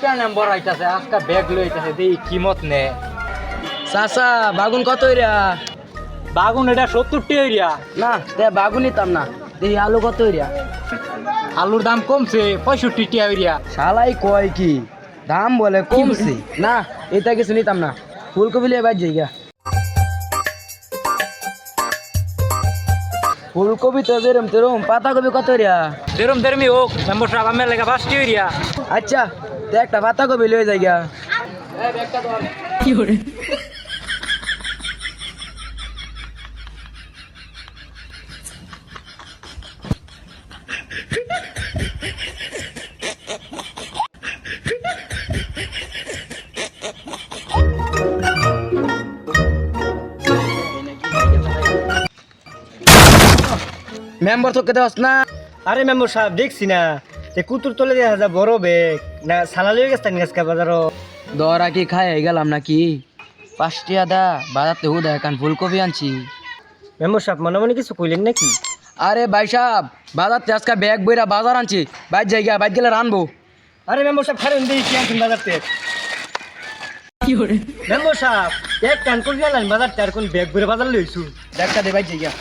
একটা নম্বর আইতাছে আজকে ব্যাগ লইতাছে দেই কিমত নে চাচা বাগুন কত হইরা? বাগুন এটা 70 টাকা হইরা না তে বাগুন নিতাম না। দেখি আলু কত হইরা? আলুর দাম কমছে 65 টাকা হইরা শালাই কয় কি দাম বলে কমছে না, এটা কিছু নিতাম না। ফুলকপি লিয়ে বাজ যাইগা। ফুলকপি তো যেরম তেরম, পাতাকপি কত হইরা? যেরম দেরমি হোক মেম্বার সাহেব আমার লাগা 5 টাকা হইরা আচ্ছা তে একটা পাতাকপি লিয়ে যাইগা। মেম্বার তোকে দেওয়াস না? আরে মেম্বার সাহেব দেখছি না তে কুতুর তলে দেখা যায় বড় ব্যাগ না সালা লয়ে গেছেন আজকে বাজারও। দরা কি খায় গেলাম নাকি? 5 টাকা দা বাজারতে হুদা এখন ফুলকপি আনছি। মেম্বার সাহেব মনে মনে কিছু কইলেন নাকি? আরে ভাই সাহেব বাজারতে আজকে ব্যাগ বইরা বাজার আনছি, বাইর জায়গা বাইর গেলে রানবো। আরে মেম্বার সাহেব খারেন দেই কি আনছেন বাজারতে? মেম্বার সাহেব এক কান করে গেলেন বাজারতে আর কোন ব্যাগ ভরে বাজার লইছু ব্যাগটা দে বাইর জায়গা।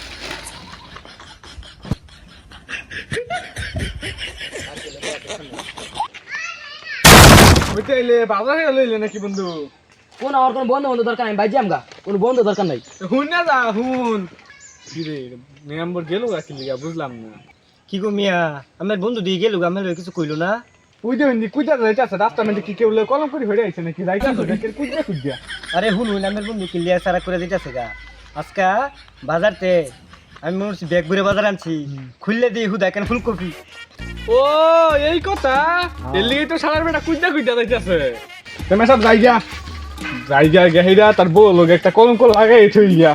বুঝতে বাজারে লইলে নাকি বন্ধু? কোন আমার কোন বন্ধু বন্ধু দরকার নাই, বাইর যাম গা, কোন বন্ধু দরকার নাই। হুন না যা হুন কি রে মেম্বার গেল গাছি লিগা বুঝলাম না। কি গো মিয়া আমার বন্ধু দিয়ে গেল আমার কিছু কইলো না? কুইদে হইনি কুইদা যাইতাছে রাস্তা মধ্যে কি কেউ কলম করে হইরে আইছে নাকি যাইতাছে নাকি কুইদা কুইদা। আরে হুন হুন আমার বন্ধু কিলিয়া সারা করে দিতেছে গা আজকা বাজারতে আমি মনে হচ্ছে ব্যাগ ভরে বাজার আনছি খুললে দিই হুদা কেন ফুলকপি। ও এই কথা এর লিগে তো সারার বেটা কুইদা কুইদা যাইতাছে। তুমি সব জায়গা জায়গা গেহিরা তার বউ লোক একটা কলম লাগাই থই গিয়া